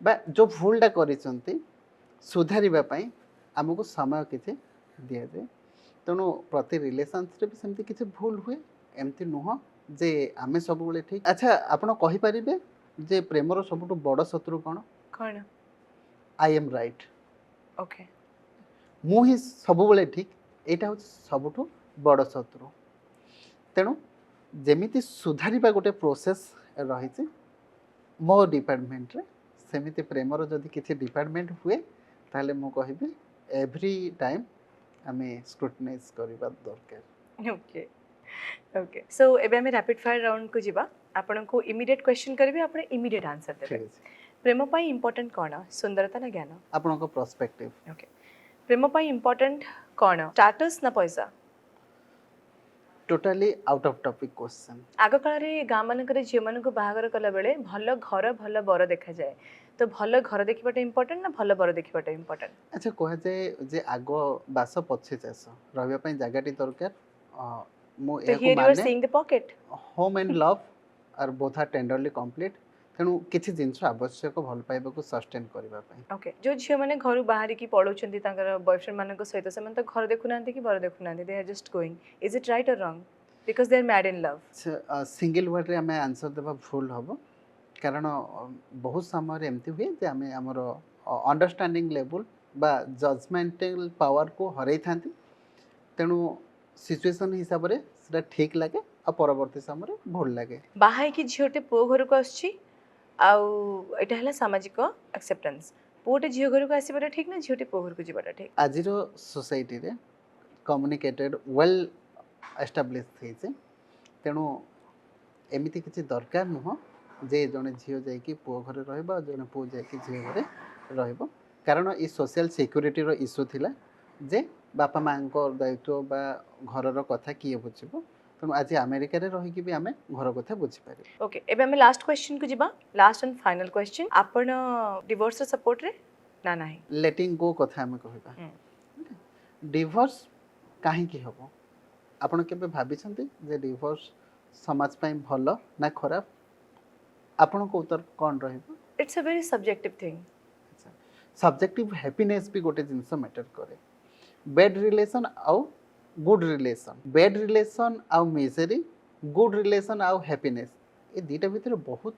बा जो भूलटा करिसन्ते सुधारिबा पई हमकु समय किछि दिया जाए तेणु प्रति रिलेशनशिप सेमती किछि भूल हुए एमती नुह जे आमे सब बेले ठीक अच्छा आपण कहि परिबे जे प्रेमर सबटु बड़ शत्रु कोन कोन आई एम राइट ओके मु ही सब बेले ठीक एटा हो सबटु बड़ शत्रु तेणु जेमिति सुधारिबा गोटे प्रोसेस रही मो डिपार्टमेंट रे सेमिति प्रेमर जदि किछि डिपार्टमेंट हुए ताले मु कहिबे एवरी टाइम आमे स्क्रूटनाइज करिबा दरकार ओके ओके सो एबे हमें रैपिड फायर राउंड को जीवा आपण को इमीडिएट क्वेश्चन करबे आपण इमीडिएट आंसर देबे ठीक अछि प्रेम पई इंपोर्टेंट कोन सुंदरता ना ज्ञान आपण को पर्सपेक्टिव ओके प्रेम पई इंपोर्टेंट कोन स्टेटस ना पैसा totally out of topic question. आग काल गाँ मानक झील मान बाहागर कला बेले भल घर भल बर देखा जाए तो भल घर देखा इम्पोर्टेंट ना भल बर देखा इम्पोर्टेंट? अच्छा कह जाए जे आग बास पछे चाष रही जगह दरकार मु तो here you are seeing the pocket. Home and love are both are tenderly complete तेणु किसी जिनस आवश्यक भल पाइबा को सस्टेन करबा पई। ओके जो झील मैंने घर बाहर की पढ़ुंट बॉयफ्रेंड मान सहित से तो घर देखुना कि बर देखुना they are just going is it right or wrong because they are mad in love? Single word रे हमें आंसर देबा भूल हम कारण बहुत समय एमती हुए जे आम आमर अंडरस्टैंडिंग लेवल बा जजमेंटल पावर को हरई था तेणु सिचुएशन हिसाब से सेटा ठीक लगे आ परवर्ती समय भूल लगे। बाहा कि झीटे पुओ घर को आटा है सामाजिक एक्सेप्टेंस पुटे झील घर को आसबार ठीक ना झीटे पुओ घर को जावाटा ठीक? आज सोसाइटी रे कम्युनिकेटेड वेल एस्टाब्लिश थी तेणु एमती किसी दरकार नुह जे जड़े झील जाकि पुओ घर रहा जड़े पुओ जाकि झील घर रहिबो कारण ये सोशल सिक्योरिटी रो इश्यू थिला जे बापा माँ दायित्व बा घर कथा किए बुझे तेणु आज अमेरिका रे रही भी आम घर कथा बुझीपर। ओके एबे हमें लास्ट क्वेश्चन को जीवा लास्ट एंड फाइनल क्वेश्चन आपण डिवोर्स सपोर्ट रे ना नाही? लेटिंग गो कथा आम कहबा डिवोर्स काहे हम आपण केबे भाबिछंती जे डिवोर्स समाज पई भलो ना खराब आपण को उत्तर कोन रहइबो? It's a very subjective thing. Subjective happiness भी गोटे जिनस मैटर करे। बैड रिलेशन आउ गुड रिलेशन बैड रिलेशन आउ मिजरी गुड रिलेशन आउ हैप्पीनेस ये दुटा भितर बहुत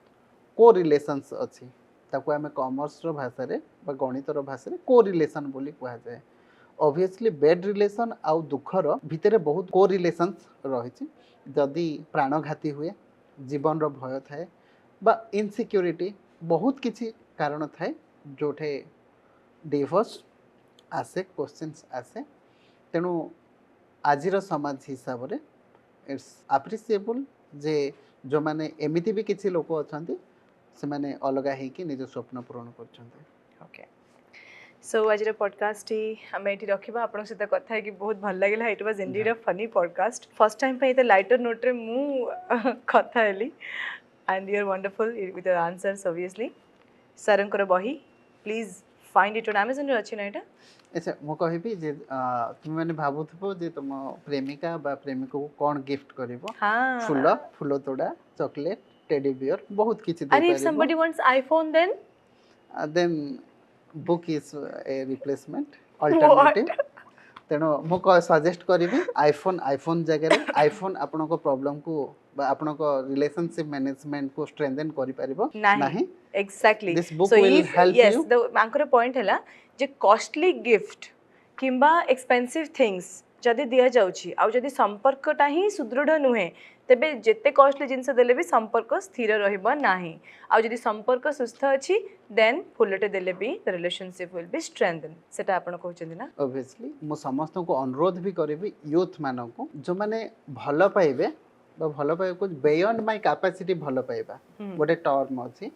को रिलेशंस अच्छी ताको आमे कॉमर्स रो भाषा रे बा गणित रो भाषा रे को रिलेशन बोली कहा जाए। ऑब्वियसली बैड रिलेशन आउ दुखर भितर बहुत को रिलेशंस रही जदि प्राणघाती हुए जीवन रो भय थाए बा इनसिक्योरिटी बहुत किछि कारण थाए जोठे डिवोर्स आसे क्वेश्चंस आसे तेणु आजिर समाज हिसाब से इट्स अप्रिशिएबल जे जो माने एमिति भी किछि लोक अछंती से माने अलगा हे कि निज स्वप्न पूर्ण करछंती। ओके सो आज पॉडकास्ट आम ये रखा आप सहित कथा है कि बहुत भल लगे it was indeed a funny podcast first time पे लाइटर नोट रे मु कथा हेली and you are wonderful with your answers obviously सरंकर बही please find it on Amazon रे अछि ना एटा? अच्छा मु कहबी जे तुम माने भाबुथबो जे तुम प्रेमिका बा प्रेमिक को कोन गिफ्ट करबो? हाँ फूल फूल तोड़ा चॉकलेट टेडी बियर बहुत किछि दे and if पारिबो। somebody wants iPhone then book is a replacement alternative तेणु मु सजेस्ट करी आईफोन जगह आईफोन आपण प्रॉब्लम को आपण रिलेशनशिप मैनेजमेंट को स्ट्रेंथन करि परिबो नाही exactly this book so will help yes you. The Anchor point हैला जे कॉस्टली गिफ्ट किंबा एक्सपेंसिव थिंग्स जदि दिया जाउची आ जदि संपर्कटा ही सुदृढ़ नुहे तेबे जेते कॉस्टली जिनस देले भी संपर्क स्थिर रहइबो नाही आ जदि संपर्क सुस्थ अछि देन फुलटे देले भी the relationship will be strengthen सेटा आपण कहउछन ना? ऑब्वियसली मु समस्त को अनुरोध भी करेबी यूथ मानन को जो माने भलो पाइबे बा भलो पाइबे कुछ बियॉन्ड माय कैपेसिटी भलो पाइबा गोटे टर्म अछि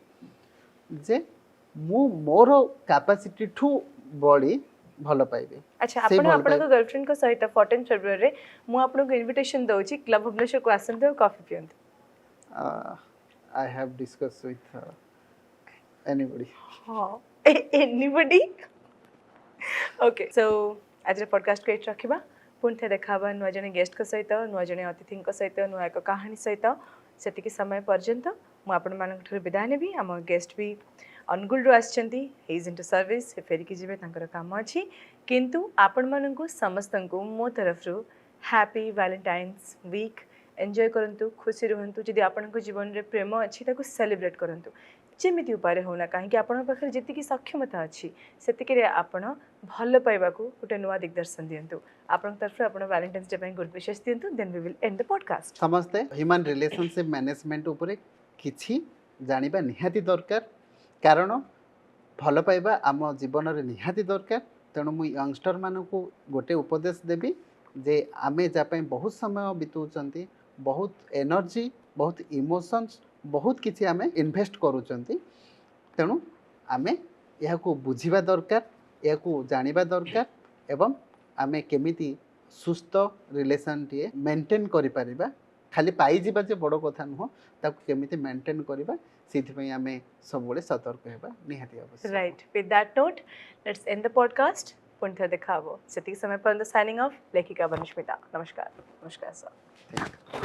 जे मु मोर कैपेसिटी ठू बॉडी भलो पाइबे। अच्छा आपण आपण को गर्लफ्रेंड को सहित 14 फरवरी रे मु आपण को इनविटेशन दउची क्लब भुवनेश्वर को आसंते और कॉफी पियंते। I have discuss with anybody. हां एनीबॉडी ओके सो आज पॉडकास्ट को एट रखिबा पुन थे देखाबा नुआ जने गेस्ट को सहित नुआ जने अतिथि को सहित नुआ एक कहानी सहित सेतिकी समय पर्यंत मु आपण मानक ठर विदाय नेबी। आम गेस्ट भी अनुगुल रो आछंती ही इज इनटू सर्विस फेरी की जिवे तांकर काम अछि किंतु आपण मानक समस्त को मो तरफ रो हैप्पी वैलेंटाइन्स वीक एंजॉय करंतु खुशी रहंतु जदि आपण जीवन रे प्रेम अछि ताको सेलिब्रेट करंतु जेमिति उपाय होना कहीं आपण पाखे जी सक्षमता अच्छी से आपण भल पाइबा गोटे नुआ दिग्दर्शन दिंतु आपण तरफ आपण वैलेंटाइन्स डे गुड विशेष दिंतु then we will end the podcast. समस्ते ह्यूमन रिलेशनशिप मैनेजमेंट उपरे किछि जानिबा निहाती दरकार कारण भल पाइबा आम जीवन रे निहाती दरकार तेणु मु यंगस्टर मानकु गोटे उपदेश देबी जे आमे जापाई बहुत समय बितौचंती बहुत एनर्जी बहुत इमोशंस बहुत किसी आमे इन्वेस्ट करूचंती तेणु आमे यह को बुझिबा दरकार यह को जानिबा दरकार एवं आमे केमिति ସୁସ୍ଥ ରିଲେସନ୍ଟିଏ ମେଣ୍ଟେନ୍ କରିପାରିବା ଖାଲି ପାଇଯିବା ଯେ ବଡ଼ କଥା ନୁହଁ ତାକୁ କେମିତି ମେଣ୍ଟେନ୍ କରିବା ସେଇଥିପାଇଁ ଆମେ ସବୁବେଳେ ସତର୍କ ହେବା ନିହାତି ଆବଶ୍ୟକ Right. With that note, let's end the podcast. पुण्य देखा वो सेतिक समय पर साइनिंग ऑफ लेखिका बनुष्मिता नमस्कार नमस्कार सर Thank you.